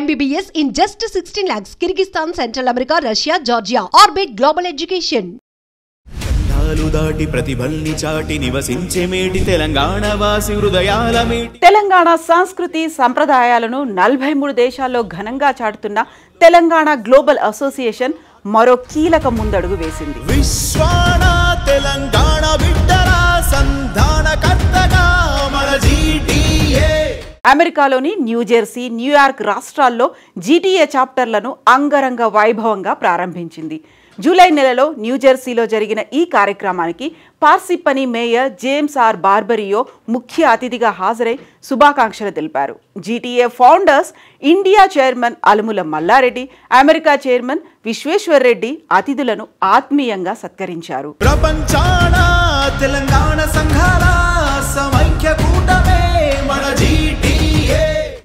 MBBS in just 16 lakhs. Kyrgyzstan, Central America, Russia, Georgia. Orbit Global Education. దాటి ప్రతిభల్ని చాటి నివసించే మేటి తెలంగాణ వాసి హృదయాల మేటి. తెలంగాణ సంస్కృతి సంప్రదాయాలను 43 దేశాల్లో ఘనంగా చాటుతున్న తెలంగాణ గ్లోబల్ అసోసియేషన్ మరో కీలక ముందడుగు వేసింది. విశ్వాన తెలంగాణ బిడ్డరా సంధానకర్తగా మన జీటీఏ. అమెరికాలోని న్యూజెర్సీ, న్యూయార్క్ రాష్ట్రాల్లో జీటీఏ చాప్టర్లను అంగరంగ వైభవంగా ప్రారంభించింది. జూలై నెలలో న్యూజెర్సీలో జరిగిన ఈ కార్యక్రమానికి Parsippany mayor James R Barberio ముఖ్య అతిథిగా హాజరై శుభాకాంక్షలు తెలిపారు. GTA founders India chairman Alumula Mallareddy, America chairman Vishweshwar Reddy అతిథులను ఆత్మీయంగా సత్కరించారు. ప్రపంచాన తెలంగాణ సంఘాల సమైక్య కూటమే మన జీటీఏ.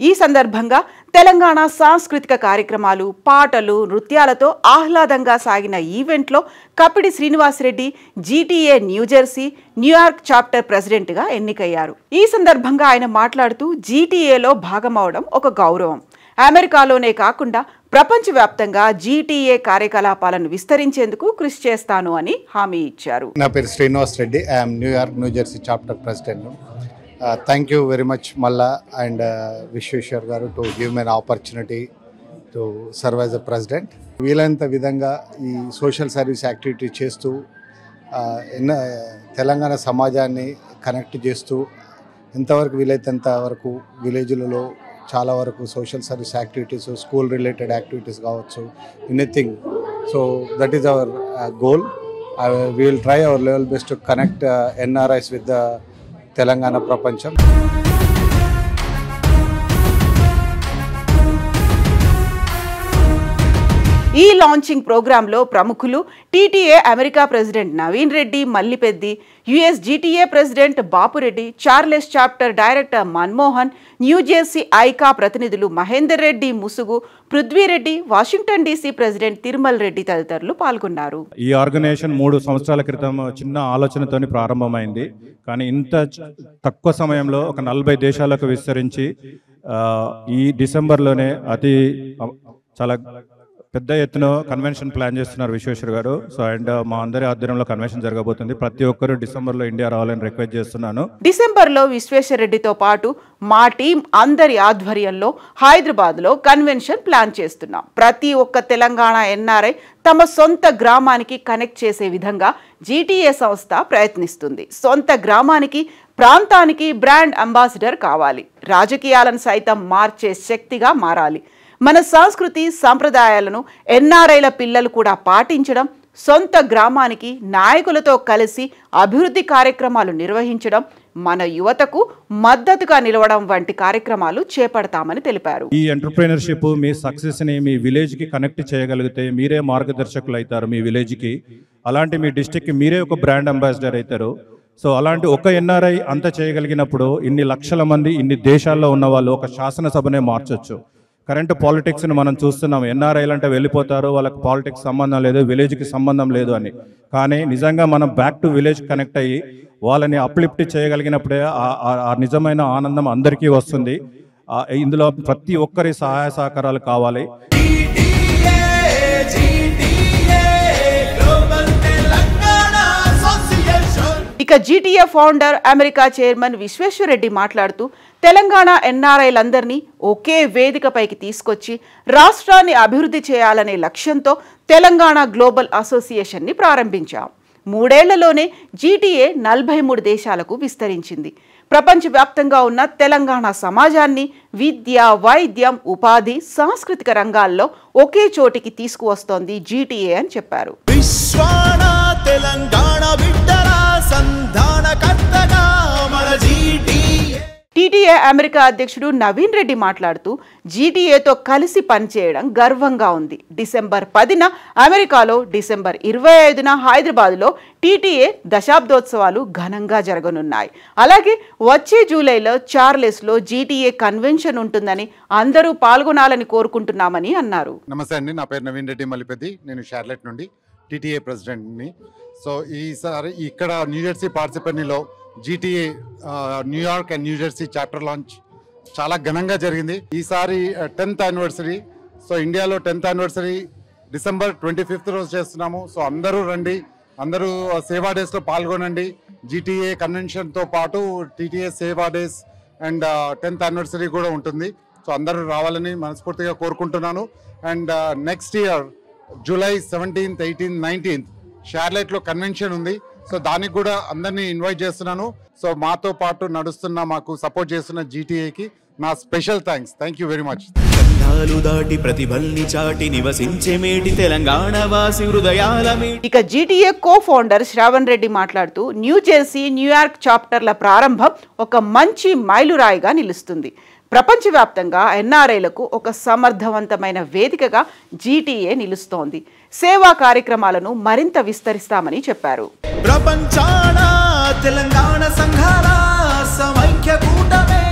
ఈ సందర్భంగా తెలంగాణ సాంస్కృతిక కార్యక్రమాలు, పాటలు, నృత్యాలతో ఆహ్లాదంగా సాగిన ఈవెంట్లో Kapidi Srinivasareddy GTA New Jersey, New York chapter ప్రెసిడెంట్గా ఎన్నికయ్యారు. ఈ సందర్భంగా ఆయన మాట్లాడుతూ జీటీఏలో భాగమవడం ఒక గౌరవం, అమెరికాలోనే కాకుండా ప్రపంచవ్యాప్తంగా జీటీఏ కార్యకలాపాలను విస్తరించేందుకు కృషి చేస్తాను అని హామీ ఇచ్చారు. నా పేరు Srinivas Reddy. I'm New York New Jersey chapter president. Thank you very much Malla and Vishweshwar garu to give me an opportunity to serve as a president. వీలైనంత విధంగా ఈ సోషల్ సర్వీస్ యాక్టివిటీ చేస్తూ తెలంగాణ సమాజాన్ని కనెక్ట్ చేస్తూ ఎంతవరకు వీలైనంత వరకు విలేజ్లలో చాలా వరకు social service activities, school related activities కావచ్చు, anything. So that is our goal. We will try our level best to connect NRIs with the Telangana ప్రపంచం. ఈ లాంచింగ్ ప్రోగ్రాంలో ప్రముఖులు TTA America president Naveen Reddy Mallipeddi, US GTA president Bapureddy, Charles chapter director Manmohan, New Jersey ఐకా ప్రతినిధులు Mahender Reddy Musugu, Prithvireddy, Washington DC president Tirumal Reddy తదితరులు పాల్గొన్నారు. ఈ ఆర్గనైజేషన్ 3 సంవత్సరాల క్రితం చిన్న ఆలోచనతో ప్రారంభమైంది. కానీ ఇంత తక్కువ సమయంలో ఒక 40 దేశాలకు విస్తరించి ఈ డిసెంబర్లోనే చాలా పెద్ద ఎత్తున కన్వెన్షన్ ప్లాన్ చేస్తున్నారు విశ్వేశ్వర్ గారు. సో అండ్ మా అందరి ఆధ్వర్యంలో కన్వెన్షన్ జరగబోతుంది. ప్రతి ఒక్కరు డిసెంబర్లో ఇండియా రావాలని రిక్వెస్ట్ చేస్తున్నాను. డిసెంబర్లో విశ్వేశ్వర్ రెడ్డితో పాటు మా టీం అందరి ఆధ్వర్యంలో హైదరాబాద్లో కన్వెన్షన్ ప్లాన్ చేస్తున్నాం. ప్రతి ఒక్క తెలంగాణ ఎన్ఆర్ఐ తమ సొంత గ్రామానికి కనెక్ట్ చేసే విధంగా జీటీఏ సంస్థ ప్రయత్నిస్తుంది. సొంత గ్రామానికి, ప్రాంతానికి బ్రాండ్ అంబాసిడర్ కావాలి. రాజకీయాలను సైతం మార్చే శక్తిగా మారాలి. మన సంస్కృతి సంప్రదాయాలను ఎన్ఆర్ఐల పిల్లలు కూడా పాటించడం, సొంత గ్రామానికి నాయకులతో కలిసి అభివృద్ధి కార్యక్రమాలు నిర్వహించడం, మన యువతకు మద్దతుగా నిలవడం వంటి కార్యక్రమాలు చేపడతామని తెలిపారు. ఈ ఎంటర్‌ప్రెన్యూర్‌షిప్ మీ సక్సెస్ని మీ విలేజ్కి కనెక్ట్ చేయగలిగితే మీరే మార్గదర్శకులు అవుతారు మీ విలేజ్కి. అలాంటి మీ డిస్ట్రిక్ట్కి మీరే ఒక బ్రాండ్ అంబాసిడర్ అవుతారు. సో అలాంటి ఒక ఎన్ఆర్ఐ అంత చేయగలిగినప్పుడు ఇన్ని లక్షల మంది, ఇన్ని దేశాల్లో ఉన్న వాళ్ళు ఒక శాసనసభనే మార్చొచ్చు. కరెంట్ పాలిటిక్స్ని మనం చూస్తున్నాం. ఎన్ఆర్ఐలు అంటే వెళ్ళిపోతారు, వాళ్ళకి పాలిటిక్స్ సంబంధం లేదు, విలేజ్కి సంబంధం లేదు అని. కానీ నిజంగా మనం బ్యాక్ టు విలేజ్ కనెక్ట్ అయ్యి వాళ్ళని అప్లిఫ్ట్ చేయగలిగినప్పుడే ఆ నిజమైన ఆనందం అందరికీ వస్తుంది. ఇందులో ప్రతి ఒక్కరి సహాయ సహకారాలు కావాలి. ఇక GTA founder, America chairman Vishweshwar Reddy మాట్లాడుతూ తెలంగాణ ఎన్ఆర్ఐలందరినీ ఒకే వేదికపైకి తీసుకొచ్చి రాష్ట్రాన్ని అభివృద్ధి చేయాలనే లక్ష్యంతో తెలంగాణ గ్లోబల్ అసోసియేషన్ని ప్రారంభించాం. 3 ఏళ్లలోనే జీటీఏ 43 దేశాలకు విస్తరించింది. ప్రపంచవ్యాప్తంగా ఉన్న తెలంగాణ సమాజాన్ని విద్య, వైద్యం, ఉపాధి, సాంస్కృతిక రంగాల్లో ఒకే చోటికి తీసుకువస్తోంది జీటీఏ అని చెప్పారు. టీటీఏ అమెరికా అధ్యక్షుడు నవీన్ రెడ్డి మాట్లాడుతూ జీటీఏతో కలిసి పనిచేయడం గర్వంగా ఉంది. డిసెంబర్ 10న అమెరికాలో, డిసెంబర్ 25న హైదరాబాద్లో టీటీఏ దశాబ్దోత్సవాలు ఘనంగా జరగనున్నాయి. అలాగే వచ్చే జూలైలో చార్లెస్లో జీటీఏ కన్వెన్షన్ ఉంటుందని అందరూ పాల్గొనాలని కోరుకుంటున్నామని అన్నారు. నమస్తే అండి, నా పేరు నవీన్ రెడ్డి మల్లిపెద్ది. నేను షార్లెట్ నుండి టీటీఏ ప్రెసిడెంట్ని. సో ఈసారి ఇక్కడ న్యూజెర్సీ పార్సిపనీలో GTA New York and New Jersey chapter launch చాలా ఘనంగా జరిగింది. ఈసారి 10th యానివర్సరీ. సో ఇండియాలో 10th యానివర్సరీ December 25th రోజు చేస్తున్నాము. సో అందరూ రండి, అందరూ సేవా డేస్లో పాల్గొనండి. GTA కన్వెన్షన్తో పాటు TTA సేవా డేస్ అండ్ 10th యానివర్సరీ కూడా ఉంటుంది. సో అందరూ రావాలని మనస్ఫూర్తిగా కోరుకుంటున్నాను. And next year July 17th, 18th, 19th షార్లెట్లో కన్వెన్షన్ ఉంది. సో దానికి కూడా అందరినీ ఇన్వైట్ చేస్తున్నాను. సో మాతో పాటు నడుస్తున్న, మాకు సపోర్ట్ చేస్తున్న GTAకి నా special thanks. Thank you very much. దాటి ప్రతిభల్ని చాటి నివసించే మేటి తెలంగాణ వాసి హృదయాల మేటి. ఇక GTA co founder Shravan Reddy మాట్లాడుతూ న్యూజెర్సీ, న్యూయార్క్ చాప్టర్ల ప్రారంభం ఒక మంచి మైలురాయిగా నిలుస్తుంది. ప్రపంచవ్యాప్తంగా NRIలకు ఒక సమర్థవంతమైన వేదికగా GTA నిలుస్తోంది. సేవా కార్యక్రమాలను మరింత విస్తరిస్తామని చెప్పారు. ప్రపంచాన తెలంగాణ సంఘాల సమైక్య కూటమే.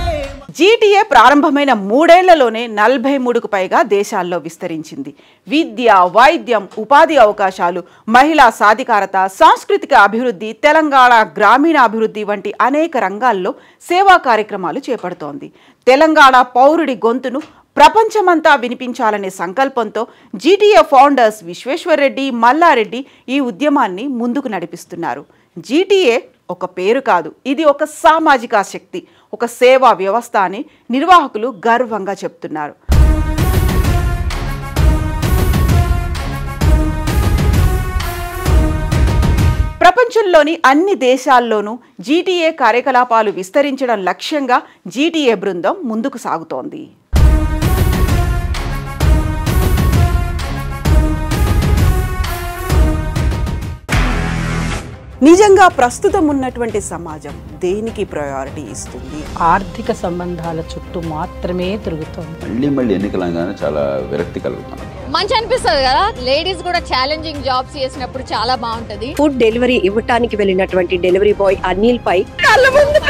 GTA ప్రారంభమైన 3 ఏళ్లలోనే 43కు పైగా దేశాల్లో విస్తరించింది. విద్య, వైద్యం, ఉపాధి అవకాశాలు, మహిళా సాధికారత, సాంస్కృతిక అభివృద్ధి, తెలంగాణ గ్రామీణ అభివృద్ధి వంటి అనేక రంగాల్లో సేవా కార్యక్రమాలు చేపడుతోంది. తెలంగాణ పౌరుడి గొంతును ప్రపంచమంతా వినిపించాలనే సంకల్పంతో GTA ఫౌండర్స్ విశ్వేశ్వరరెడ్డి, మల్లారెడ్డి ఈ ఉద్యమాన్ని ముందుకు నడిపిస్తున్నారు. GTA ఒక పేరు కాదు, ఇది ఒక సామాజిక శక్తి, ఒక సేవా వ్యవస్థ అని నిర్వాహకులు గర్వంగా చెప్తున్నారు. ప్రపంచంలోని అన్ని దేశాల్లోనూ GTA కార్యకలాపాలు విస్తరించడం లక్ష్యంగా GTA బృందం ముందుకు సాగుతోంది. నిజంగా ప్రస్తుతం ఉన్నటువంటి సమాజం దేనికి ప్రయారిటీ ఇస్తుంది? ఆర్థిక సంబంధాల చుట్టూ మాత్రమే తిరుగుతోంది. మళ్ళీ ఎన్నికలంగానే చాలా విరక్తి కలుగుతాను. మంచి అనిపిస్తుంది కదా, లేడీస్ కూడా ఛాలెంజింగ్ జాబ్స్ చేసినప్పుడు చాలా బాగుంటది. ఫుడ్ డెలివరీ ఇవ్వటానికి వెళ్ళినటువంటి డెలివరీ బాయ్ అనిల్ పై కళ్ళ ముందు